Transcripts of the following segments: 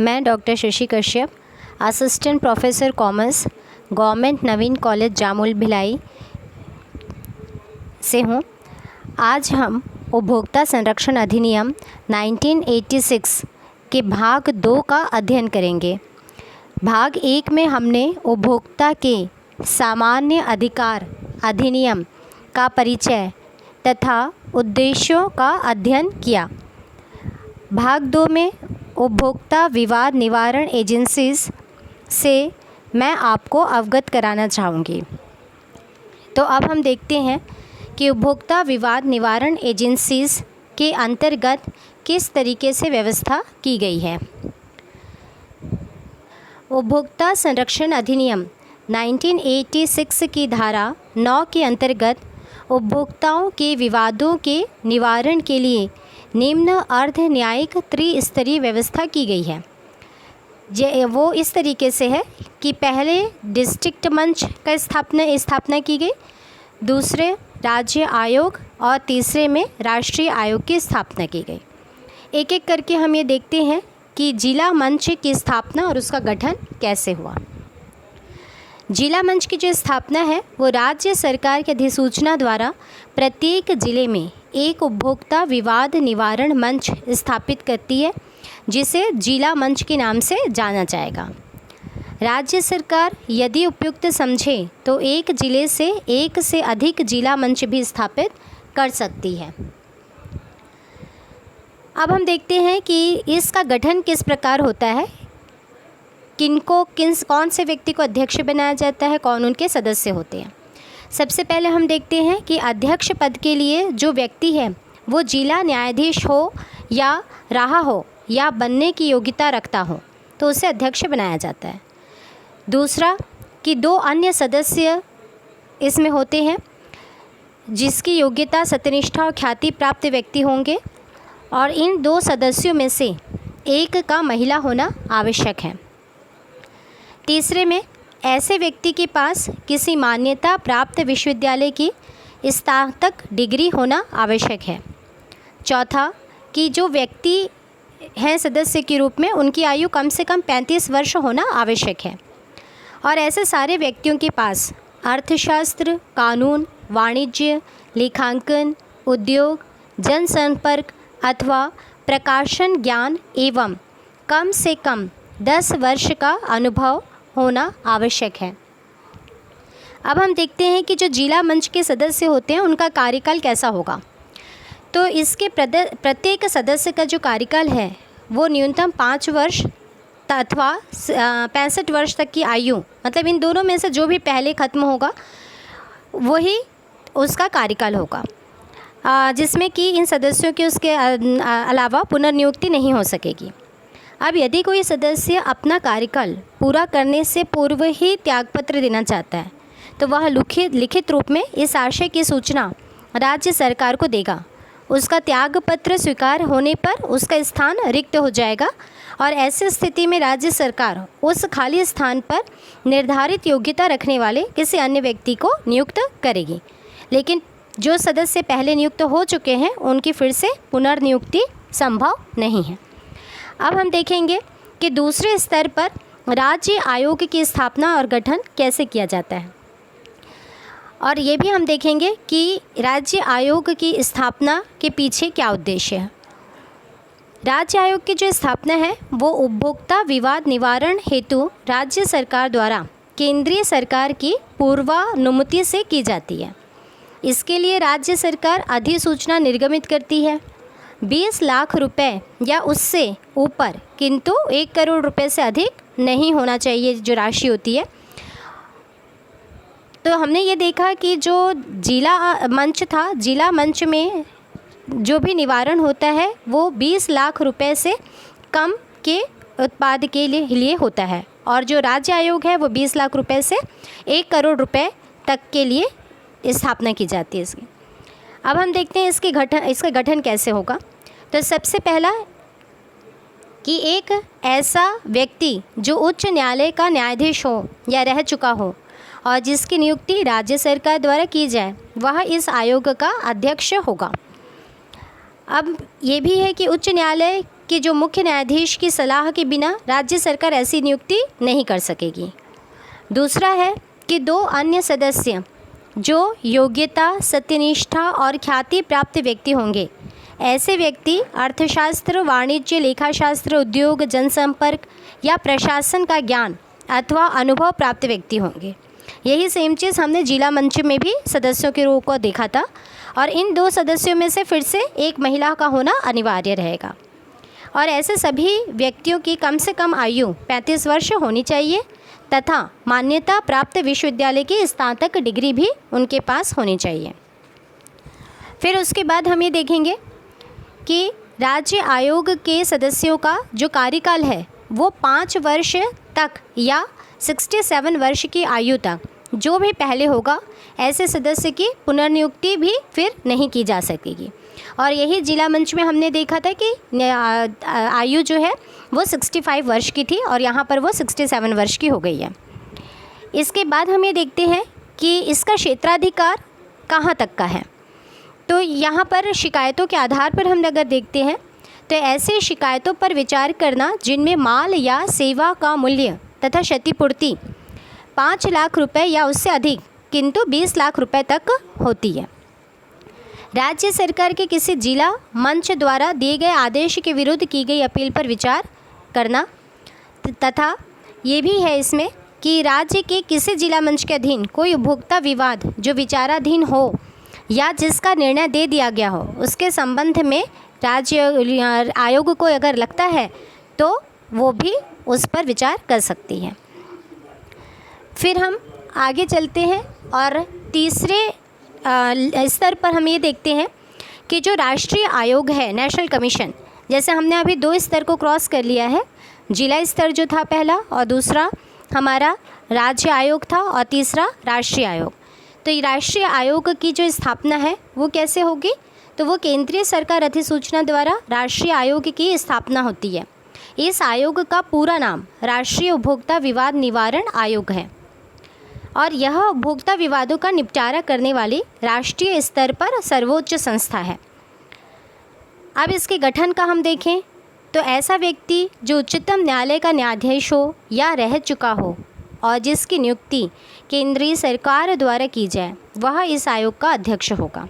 मैं doctor Shashi Kashyap, assistant professor commerce, government Naveen college Jamul Bhilai से हूँ। आज हम उपभोक्ता संरक्षण अधिनियम 1986 के भाग 2 का अध्ययन करेंगे। भाग 1 में हमने उपभोक्ता के सामान्य अधिकार अधिनियम का परिचय तथा उद्देश्यों का अध्ययन किया। भाग 2 में उपभोक्ता विवाद निवारण एजेंसीज से मैं आपको अवगत कराना चाहूँगी। तो अब हम देखते हैं कि उपभोक्ता विवाद निवारण एजेंसीज के अंतर्गत किस तरीके से व्यवस्था की गई है। उपभोक्ता संरक्षण अधिनियम 1986 की धारा 9 के अंतर्गत उपभोक्ताओं के विवादों के निवारण के लिए निम्न अर्ध न्यायिक त्रिस्तरीय व्यवस्था की गई है। वो इस तरीके से है कि पहले डिस्ट्रिक्ट मंच का स्थापना की गई, दूसरे राज्य आयोग और तीसरे में राष्ट्रीय आयोग की स्थापना की गई। एक एक करके हम ये देखते हैं कि जिला मंच की स्थापना और उसका गठन कैसे हुआ। जिला मंच की जो स्थापना है वो राज्य सरकार की अधिसूचना द्वारा प्रत्येक जिले में एक उपभोक्ता विवाद निवारण मंच स्थापित करती है, जिसे जिला मंच के नाम से जाना जाएगा। राज्य सरकार यदि उपयुक्त समझे तो एक जिले से एक से अधिक जिला मंच भी स्थापित कर सकती है। अब हम देखते हैं कि इसका गठन किस प्रकार होता है, कौन से व्यक्ति को अध्यक्ष बनाया जाता है, कौन उनके सदस्य होते हैं। सबसे पहले हम देखते हैं कि अध्यक्ष पद के लिए जो व्यक्ति है वो जिला न्यायाधीश हो या रहा हो या बनने की योग्यता रखता हो तो उसे अध्यक्ष बनाया जाता है। दूसरा कि 2 अन्य सदस्य इसमें होते हैं जिसकी योग्यता सत्यनिष्ठा और ख्याति प्राप्त व्यक्ति होंगे, और इन 2 सदस्यों में से एक का महिला होना आवश्यक है। तीसरे में ऐसे व्यक्ति के पास किसी मान्यता प्राप्त विश्वविद्यालय की स्नातक डिग्री होना आवश्यक है। चौथा कि जो व्यक्ति हैं सदस्य के रूप में उनकी आयु कम से कम 35 वर्ष होना आवश्यक है, और ऐसे सारे व्यक्तियों के पास अर्थशास्त्र, कानून, वाणिज्य, लेखांकन, उद्योग, जनसंपर्क अथवा प्रकाशन ज्ञान एवं कम से कम 10 वर्ष का अनुभव होना आवश्यक है। अब हम देखते हैं कि जो जिला मंच के सदस्य होते हैं उनका कार्यकाल कैसा होगा। तो इसके प्रत्येक सदस्य का जो कार्यकाल है वो न्यूनतम 5 वर्ष अथवा 65 वर्ष तक की आयु, मतलब इन दोनों में से जो भी पहले ख़त्म होगा वही उसका कार्यकाल होगा, जिसमें कि इन सदस्यों की उसके अलावा पुनर्नियुक्ति नहीं हो सकेगी। अब यदि कोई सदस्य अपना कार्यकाल पूरा करने से पूर्व ही त्यागपत्र देना चाहता है तो वह लिखित रूप में इस आशय की सूचना राज्य सरकार को देगा। उसका त्यागपत्र स्वीकार होने पर उसका स्थान रिक्त हो जाएगा, और ऐसी स्थिति में राज्य सरकार उस खाली स्थान पर निर्धारित योग्यता रखने वाले किसी अन्य व्यक्ति को नियुक्त करेगी। लेकिन जो सदस्य पहले नियुक्त हो चुके हैं उनकी फिर से पुनर्नियुक्ति संभव नहीं है। अब हम देखेंगे कि दूसरे स्तर पर राज्य आयोग की स्थापना और गठन कैसे किया जाता है, और ये भी हम देखेंगे कि राज्य आयोग की स्थापना के पीछे क्या उद्देश्य है। राज्य आयोग की जो स्थापना है वो उपभोक्ता विवाद निवारण हेतु राज्य सरकार द्वारा केंद्रीय सरकार की पूर्वानुमति से की जाती है। इसके लिए राज्य सरकार अधिसूचना निर्गमित करती है। 20 लाख रुपए या उससे ऊपर, किंतु 1 करोड़ रुपए से अधिक नहीं होना चाहिए जो राशि होती है। तो हमने ये देखा कि जो जिला मंच था, जिला मंच में जो भी निवारण होता है वो 20 लाख रुपए से कम के उत्पाद के लिए होता है, और जो राज्य आयोग है वो 20 लाख रुपए से 1 करोड़ रुपए तक के लिए स्थापना की जाती है इसकी। अब हम देखते हैं इसका गठन कैसे होगा। तो सबसे पहला कि एक ऐसा व्यक्ति जो उच्च न्यायालय का न्यायाधीश हो या रह चुका हो और जिसकी नियुक्ति राज्य सरकार द्वारा की जाए वह इस आयोग का अध्यक्ष होगा। अब ये भी है कि उच्च न्यायालय कि जो मुख्य न्यायाधीश की सलाह के बिना राज्य सरकार ऐसी नियुक्ति नहीं कर सकेगी। दूसरा है कि 2 अन्य सदस्य जो योग्यता, सत्यनिष्ठा और ख्याति प्राप्त व्यक्ति होंगे। ऐसे व्यक्ति अर्थशास्त्र, वाणिज्य, लेखाशास्त्र, उद्योग, जनसंपर्क या प्रशासन का ज्ञान अथवा अनुभव प्राप्त व्यक्ति होंगे। यही सेम चीज़ हमने जिला मंच में भी सदस्यों के रूप को देखा था। और इन 2 सदस्यों में से फिर से एक महिला का होना अनिवार्य रहेगा। और ऐसे सभी व्यक्तियों की कम से कम आयु 35 वर्ष होनी चाहिए तथा मान्यता प्राप्त विश्वविद्यालय की स्नातक डिग्री भी उनके पास होनी चाहिए। फिर उसके बाद हम ये देखेंगे कि राज्य आयोग के सदस्यों का जो कार्यकाल है वो 5 वर्ष तक या 67 वर्ष की आयु तक जो भी पहले होगा, ऐसे सदस्य की पुनर्नियुक्ति भी फिर नहीं की जा सकेगी। और यही जिला मंच में हमने देखा था कि आयु जो है वो 65 वर्ष की थी और यहाँ पर वो 67 वर्ष की हो गई है। इसके बाद हम ये देखते हैं कि इसका क्षेत्राधिकार कहाँ तक का है। तो यहाँ पर शिकायतों के आधार पर हम अगर देखते हैं तो ऐसे शिकायतों पर विचार करना जिनमें माल या सेवा का मूल्य तथा क्षतिपूर्ति 5 लाख रुपए या उससे अधिक किंतु 20 लाख रुपए तक होती है। राज्य सरकार के किसी जिला मंच द्वारा दिए गए आदेश के विरुद्ध की गई अपील पर विचार करना तथा ये भी है इसमें कि राज्य के किसी जिला मंच के अधीन कोई उपभोक्ता विवाद जो विचाराधीन हो या जिसका निर्णय दे दिया गया हो, उसके संबंध में राज्य आयोग को अगर लगता है तो वो भी उस पर विचार कर सकती है। फिर हम आगे चलते हैं और तीसरे स्तर पर हम ये देखते हैं कि जो राष्ट्रीय आयोग है, नेशनल कमीशन, जैसे हमने अभी 2 स्तर को क्रॉस कर लिया है, जिला स्तर जो था पहला और दूसरा हमारा राज्य आयोग था और तीसरा राष्ट्रीय आयोग। तो ये राष्ट्रीय आयोग की जो स्थापना है वो कैसे होगी, तो वो केंद्रीय सरकार अधिसूचना द्वारा राष्ट्रीय आयोग की स्थापना होती है। इस आयोग का पूरा नाम राष्ट्रीय उपभोक्ता विवाद निवारण आयोग है और यह उपभोक्ता विवादों का निपटारा करने वाली राष्ट्रीय स्तर पर सर्वोच्च संस्था है। अब इसके गठन का हम देखें तो ऐसा व्यक्ति जो उच्चतम न्यायालय का न्यायाधीश हो या रह चुका हो और जिसकी नियुक्ति केंद्रीय सरकार द्वारा की जाए, वह इस आयोग का अध्यक्ष होगा।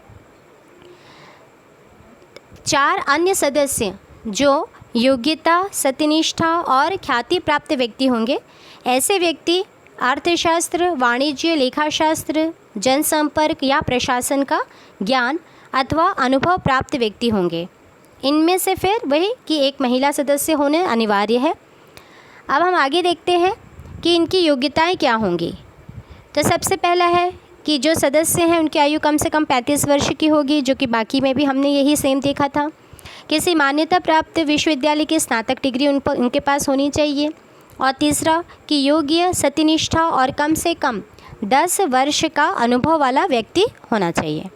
4 अन्य सदस्य जो योग्यता, सत्यनिष्ठा और ख्याति प्राप्त व्यक्ति होंगे। ऐसे व्यक्ति अर्थशास्त्र, वाणिज्य, लेखाशास्त्र, जनसंपर्क या प्रशासन का ज्ञान अथवा अनुभव प्राप्त व्यक्ति होंगे। इनमें से फिर वही कि एक महिला सदस्य होने अनिवार्य है। अब हम आगे देखते हैं कि इनकी योग्यताएं क्या होंगी। तो सबसे पहला है कि जो सदस्य हैं उनकी आयु कम से कम 35 वर्ष की होगी, जो कि बाकी में भी हमने यही सेम देखा था। किसी मान्यता प्राप्त विश्वविद्यालय की स्नातक डिग्री उनके पास होनी चाहिए। और तीसरा कि योग्य, सत्यनिष्ठा और कम से कम 10 वर्ष का अनुभव वाला व्यक्ति होना चाहिए।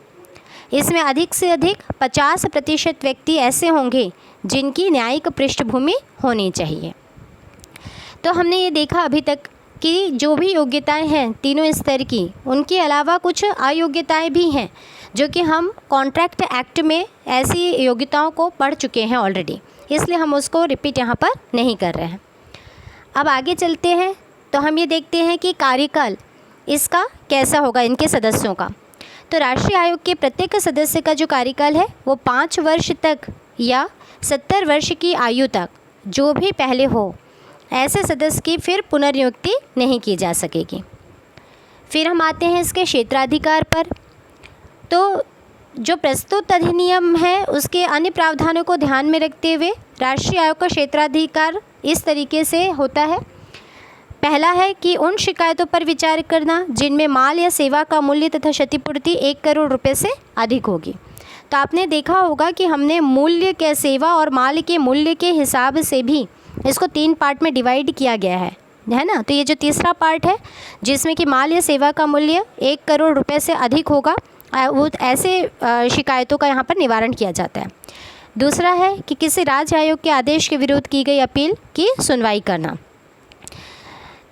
इसमें अधिक से अधिक 50% व्यक्ति ऐसे होंगे जिनकी न्यायिक पृष्ठभूमि होनी चाहिए। तो हमने ये देखा अभी तक कि जो भी योग्यताएं हैं तीनों स्तर की, उनके अलावा कुछ अयोग्यताएं भी हैं जो कि हम कॉन्ट्रैक्ट एक्ट में ऐसी योग्यताओं को पढ़ चुके हैं ऑलरेडी, इसलिए हम उसको रिपीट यहाँ पर नहीं कर रहे हैं। अब आगे चलते हैं तो हम ये देखते हैं कि कार्यकाल इसका कैसा होगा इनके सदस्यों का। तो राष्ट्रीय आयोग के प्रत्येक सदस्य का जो कार्यकाल है वो 5 वर्ष तक या 70 वर्ष की आयु तक जो भी पहले हो, ऐसे सदस्य की फिर पुनर्नियुक्ति नहीं की जा सकेगी। फिर हम आते हैं इसके क्षेत्राधिकार पर। तो जो प्रस्तुत अधिनियम है उसके अन्य प्रावधानों को ध्यान में रखते हुए राष्ट्रीय आयोग का क्षेत्राधिकार इस तरीके से होता है। पहला है कि उन शिकायतों पर विचार करना जिनमें माल या सेवा का मूल्य तथा क्षतिपूर्ति 1 करोड़ रुपए से अधिक होगी। तो आपने देखा होगा कि हमने मूल्य के, सेवा और माल के मूल्य के हिसाब से भी इसको 3 पार्ट में डिवाइड किया गया है ना। तो ये जो तीसरा पार्ट है जिसमें कि माल या सेवा का मूल्य 1 करोड़ रुपए से अधिक होगा, वो ऐसे शिकायतों का यहाँ पर निवारण किया जाता है। दूसरा है कि किसी राज्य आयोग के आदेश के विरुद्ध की गई अपील की सुनवाई करना।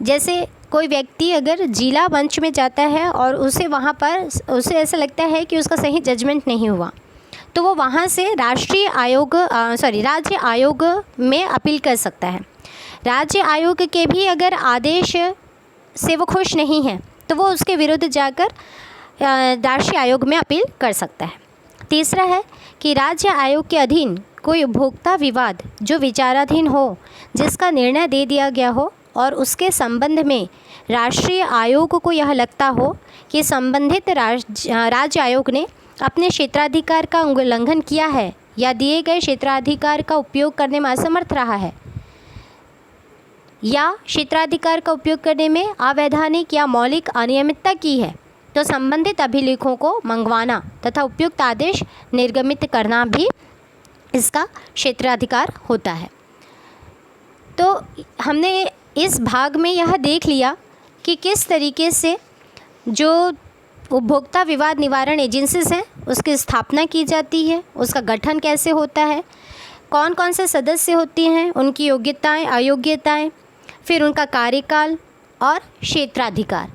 जैसे कोई व्यक्ति अगर जिला मंच में जाता है और उसे वहाँ पर उसे ऐसा लगता है कि उसका सही जजमेंट नहीं हुआ, तो वो वहाँ से राज्य आयोग में अपील कर सकता है। राज्य आयोग के भी अगर आदेश से वो खुश नहीं है तो वो उसके विरुद्ध जाकर राष्ट्रीय आयोग में अपील कर सकता है। तीसरा है कि राज्य आयोग के अधीन कोई उपभोक्ता विवाद जो विचाराधीन हो, जिसका निर्णय दे दिया गया हो और उसके संबंध में राष्ट्रीय आयोग को यह लगता हो कि संबंधित राज्य आयोग ने अपने क्षेत्राधिकार का उल्लंघन किया है या दिए गए क्षेत्राधिकार का उपयोग करने में असमर्थ रहा है या क्षेत्राधिकार का उपयोग करने में अवैधानिक या मौलिक अनियमितता की है, तो संबंधित अभिलेखों को मंगवाना तथा उपयुक्त आदेश निर्गमित करना भी इसका क्षेत्राधिकार होता है। तो हमने इस भाग में यह देख लिया कि किस तरीके से जो उपभोक्ता विवाद निवारण एजेंसीज हैं उसकी स्थापना की जाती है, उसका गठन कैसे होता है, कौन कौन से सदस्य होती हैं, उनकी योग्यताएं अयोग्यताएं, फिर उनका कार्यकाल और क्षेत्राधिकार।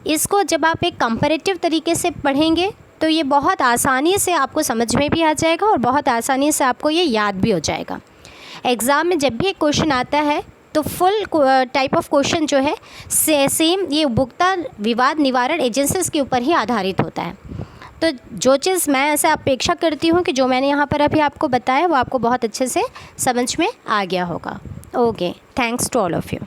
इसको जब आप एक कंपैरेटिव तरीके से पढ़ेंगे तो ये बहुत आसानी से आपको समझ में भी आ जाएगा और बहुत आसानी से आपको ये याद भी हो जाएगा। एग्ज़ाम में जब भी एक क्वेश्चन आता है तो फुल टाइप ऑफ क्वेश्चन जो है सेम ये उपभोक्ता विवाद निवारण एजेंसीज के ऊपर ही आधारित होता है। तो जो चीज़ मैं ऐसे अपेक्षा करती हूँ कि जो मैंने यहाँ पर अभी आपको बताया वो आपको बहुत अच्छे से समझ में आ गया होगा। Okay, thanks to all of you.